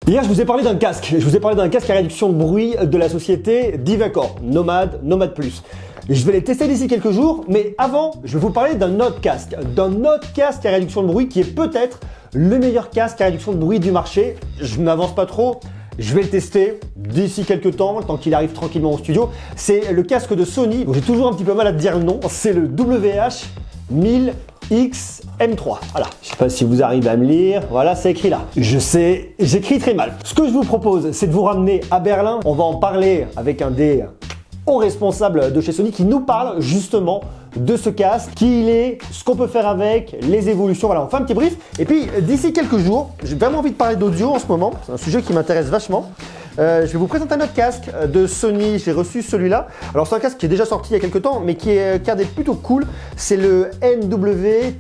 Hier, je vous ai parlé d'un casque. Je vous ai parlé d'un casque à réduction de bruit de la société Divacor, Nomad Plus. Je vais les tester d'ici quelques jours, mais avant, je vais vous parler d'un autre casque à réduction de bruit qui est peut-être le meilleur casque à réduction de bruit du marché. Je n'avance pas trop. Je vais le tester d'ici quelques temps, tant qu'il arrive tranquillement au studio. C'est le casque de Sony. J'ai toujours un petit peu mal à te dire le nom. C'est le WH-1000X M3. Voilà, je sais pas si vous arrivez à me lire. Voilà, c'est écrit là. Je sais, j'écris très mal. Ce que je vous propose, c'est de vous ramener à Berlin. On va en parler avec un des hauts responsables de chez Sony qui nous parle justement de ce casque, qui il est, ce qu'on peut faire avec, les évolutions. Voilà, on fait un petit brief. Et puis d'ici quelques jours, j'ai vraiment envie de parler d'audio en ce moment. C'est un sujet qui m'intéresse vachement. Je vais vous présenter un autre casque de Sony. J'ai reçu celui-là. Alors c'est un casque qui est déjà sorti il y a quelques temps, mais qui est plutôt cool. C'est le NW-WS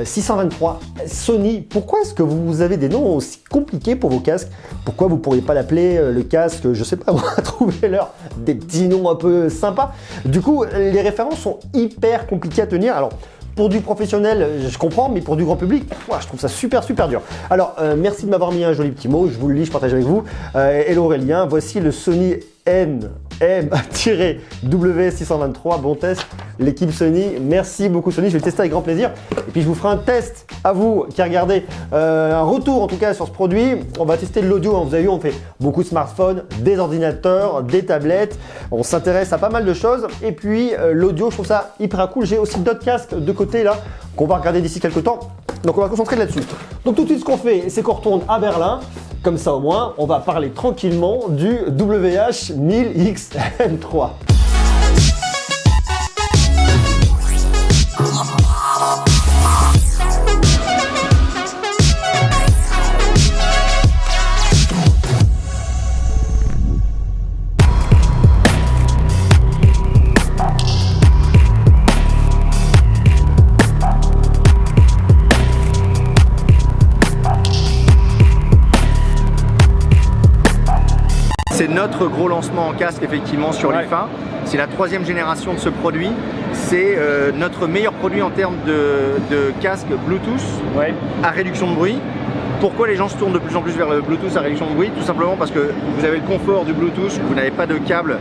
623 Sony. Pourquoi est-ce que vous avez des noms aussi compliqués pour vos casques? Pourquoi vous pourriez pas l'appeler le casque, je sais pas, trouvez-leur des petits noms un peu sympas. Du coup, les références sont hyper compliquées à tenir. Alors, pour du professionnel, je comprends, mais pour du grand public, je trouve ça super dur. Alors, merci de m'avoir mis un joli petit mot, je vous le lis, je partage avec vous. Hello Aurélien, voici le Sony NM-W623, bon test, l'équipe Sony, merci beaucoup Sony, je vais le tester avec grand plaisir. Et puis je vous ferai un test à vous qui regardez, un retour en tout cas sur ce produit. On va tester de l'audio, hein. Vous avez vu, on fait beaucoup de smartphones, des ordinateurs, des tablettes, on s'intéresse à pas mal de choses. Et puis l'audio, je trouve ça hyper cool. J'ai aussi d'autres casques de côté là, qu'on va regarder d'ici quelques temps. Donc on va concentrer là-dessus. Donc tout de suite ce qu'on fait, c'est qu'on retourne à Berlin. Comme ça au moins, on va parler tranquillement du WH-1000X M3. C'est notre gros lancement en casque effectivement sur l'IFA. C'est la 3e génération de ce produit. C'est notre meilleur produit en termes de casque Bluetooth à réduction de bruit. Pourquoi les gens se tournent de plus en plus vers le Bluetooth à réduction de bruit? Tout simplement parce que vous avez le confort du Bluetooth, vous n'avez pas de câble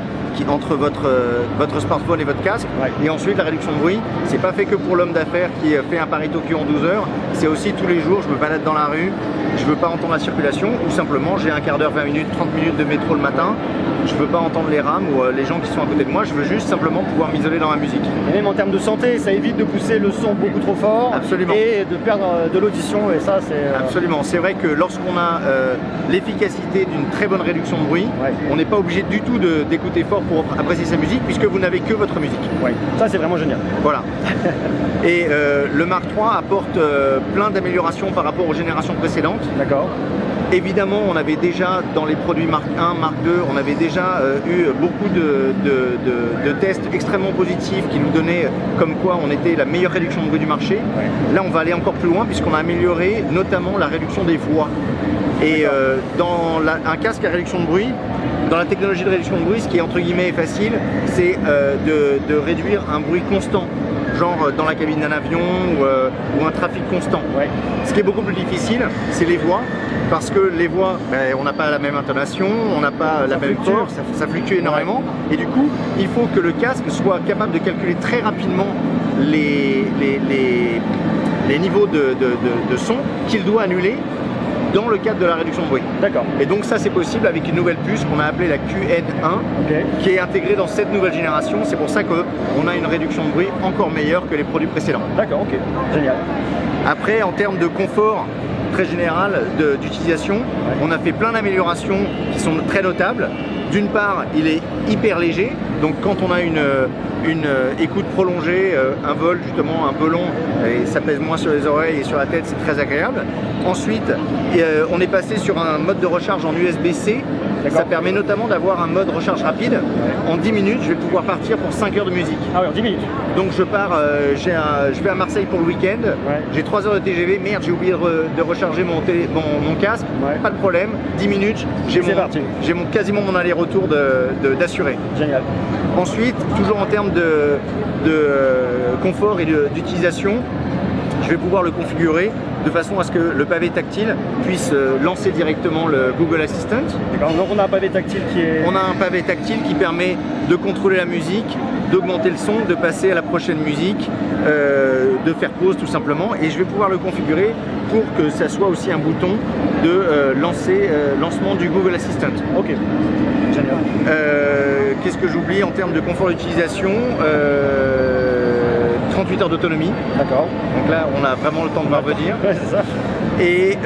entre votre smartphone et votre casque. Et ensuite la réduction de bruit, c'est pas fait que pour l'homme d'affaires qui fait un Paris-Tokyo en 12 heures, c'est aussi tous les jours, je me balade dans la rue, je veux pas entendre la circulation, ou simplement j'ai un quart d'heure, 20 minutes, 30 minutes de métro le matin, je veux pas entendre les rames ou les gens qui sont à côté de moi, je veux juste simplement pouvoir m'isoler dans ma musique. Et même en termes de santé, ça évite de pousser le son beaucoup trop fort. Absolument. Et de perdre de l'audition, et ça c'est... Absolument, c'est vrai que lorsqu'on a l'efficacité d'une très bonne réduction de bruit, on n'est pas obligé du tout d'écouter fort pour apprécier sa musique, puisque vous n'avez que votre musique. Ça c'est vraiment génial. Voilà. Et le Mark III apporte plein d'améliorations par rapport aux générations précédentes. D'accord. Évidemment, on avait déjà dans les produits Mark 1, Mark 2, on avait déjà eu beaucoup de tests extrêmement positifs qui nous donnaient comme quoi on était la meilleure réduction de bruit du marché. Là, on va aller encore plus loin puisqu'on a amélioré notamment la réduction des voix. Et dans un casque à réduction de bruit, dans la technologie de réduction de bruit, ce qui est entre guillemets facile, c'est de réduire un bruit constant. Genre dans la cabine d'un avion ou un trafic constant. Ce qui est beaucoup plus difficile, c'est les voix, parce que les voix, on n'a pas la même intonation, on n'a pas la même force, ça fluctue énormément, et du coup, il faut que le casque soit capable de calculer très rapidement les niveaux de son qu'il doit annuler dans le cadre de la réduction de bruit. D'accord. Et donc ça c'est possible avec une nouvelle puce qu'on a appelée la QN1 qui est intégrée dans cette nouvelle génération. C'est pour ça qu'on a une réduction de bruit encore meilleure que les produits précédents. D'accord, ok, génial. Après, en termes de confort très général d'utilisation, on a fait plein d'améliorations qui sont très notables. D'une part, il est hyper léger, donc quand on a une écoute prolongée, un vol justement un peu long, et ça pèse moins sur les oreilles et sur la tête, c'est très agréable. Ensuite, on est passé sur un mode de recharge en USB-C. Ça permet notamment d'avoir un mode recharge rapide. En 10 minutes, je vais pouvoir partir pour 5 heures de musique. Ah oui, en 10 minutes. Donc je pars, je vais à Marseille pour le week-end, j'ai 3 heures de TGV, merde, j'ai oublié de recharger mon casque, pas de problème, 10 minutes, j'ai quasiment mon aller-retour d'assuré. Génial. Ensuite, toujours en termes de confort et d'utilisation, je vais pouvoir le configurer de façon à ce que le pavé tactile puisse lancer directement le Google Assistant. D'accord, donc on a un pavé tactile qui est... On a un pavé tactile qui permet de contrôler la musique, d'augmenter le son, de passer à la prochaine musique, de faire pause tout simplement, et je vais pouvoir le configurer pour que ça soit aussi un bouton de lancement du Google Assistant. Ok, génial. Qu'est-ce que j'oublie en termes de confort d'utilisation? 38 heures d'autonomie. D'accord. Donc là, on a vraiment le temps de revenir. Ouais, c'est ça. Et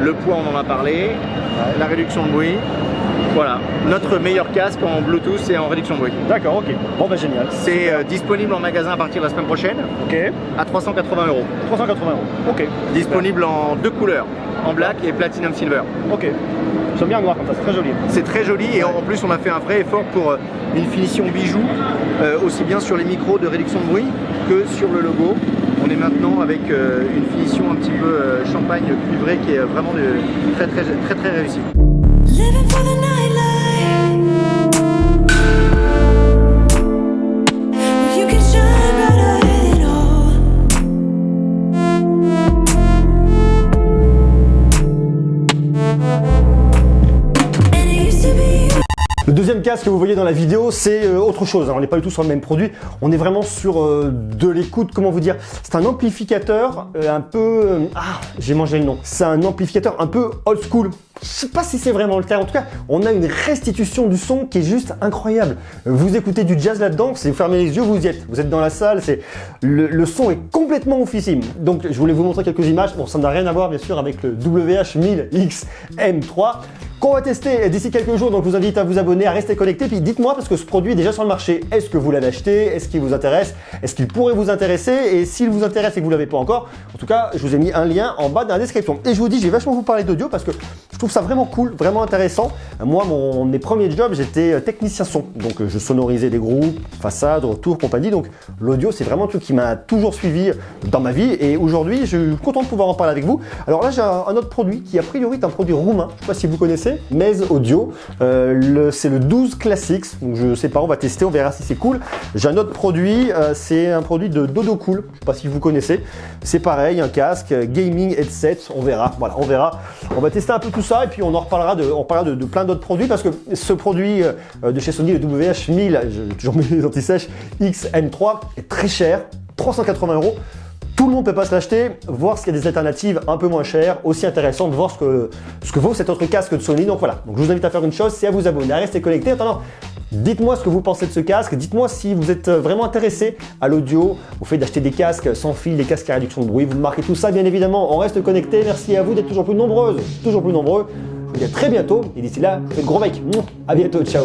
le poids, on en a parlé. La réduction de bruit. Voilà, notre meilleur casque en Bluetooth et en réduction de bruit. D'accord, ok. Bon, bah génial. C'est disponible en magasin à partir de la semaine prochaine. Ok. À 380 €. 380 €. Ok. Disponible en 2 couleurs, en black et platinum silver. Ok. J'aime bien le noir comme ça, c'est très joli. C'est très joli et en plus on a fait un vrai effort pour une finition bijou, aussi bien sur les micros de réduction de bruit que sur le logo. On est maintenant avec une finition un petit peu champagne cuivré qui est vraiment très réussie. Living for the nightlife. You can shine brighter than all. And it used to be. Le deuxième casque que vous voyez dans la vidéo, c'est autre chose. Alors, on n'est pas du tout sur le même produit. On est vraiment sur de l'écoute, comment vous dire. C'est un amplificateur un peu... j'ai mangé le nom. C'est un amplificateur un peu old school. Je sais pas si c'est vraiment le cas. En tout cas, on a une restitution du son qui est juste incroyable. Vous écoutez du jazz là-dedans, si vous fermez les yeux, vous y êtes. Vous êtes dans la salle, le son est complètement oufissime. Donc, je voulais vous montrer quelques images. Bon, ça n'a rien à voir, bien sûr, avec le WH-1000XM3 qu'on va tester d'ici quelques jours. Donc, je vous invite à vous abonner, à rester connecté. Puis, dites-moi, parce que ce produit est déjà sur le marché, est-ce que vous l'avez acheté? Est-ce qu'il vous intéresse? Est-ce qu'il pourrait vous intéresser? Et s'il vous intéresse et que vous ne l'avez pas encore, en tout cas, je vous ai mis un lien en bas dans la description. Et je vous dis, j'ai vachement vous parler d'audio parce que je trouve ça vraiment cool, vraiment intéressant. Moi, mes premiers jobs, j'étais technicien son. Donc, je sonorisais des groupes, façades, retours, compagnie. Donc, l'audio, c'est vraiment un truc qui m'a toujours suivi dans ma vie. Et aujourd'hui, je suis content de pouvoir en parler avec vous. Alors là, j'ai un autre produit qui, a priori, est un produit roumain. Je ne sais pas si vous connaissez. Mez Audio. C'est le 12 Classics. Donc, je sais pas, on va tester, on verra si c'est cool. J'ai un autre produit, c'est un produit de Dodo Cool. Je sais pas si vous connaissez. C'est pareil, un casque, gaming headset. On verra. Voilà, on verra. On va tester un peu tout ça et puis on parlera de plein d'autres produits parce que ce produit de chez Sony, le WH-1000, j'ai toujours mis les anti-sèches XM3, est très cher, 380 €. Tout le monde ne peut pas se l'acheter, voir s'il y a des alternatives un peu moins chères, aussi intéressantes, voir ce que vaut cet autre casque de Sony. Donc voilà, donc je vous invite à faire une chose, c'est à vous abonner, à rester connecté. Attends, dites-moi ce que vous pensez de ce casque, dites-moi si vous êtes vraiment intéressé à l'audio, au fait d'acheter des casques sans fil, des casques à réduction de bruit, vous marquez tout ça bien évidemment, on reste connecté. Merci à vous d'être toujours plus nombreuses, toujours plus nombreux. Je vous dis à très bientôt et d'ici là, je vous fais de gros becs. À bientôt, ciao.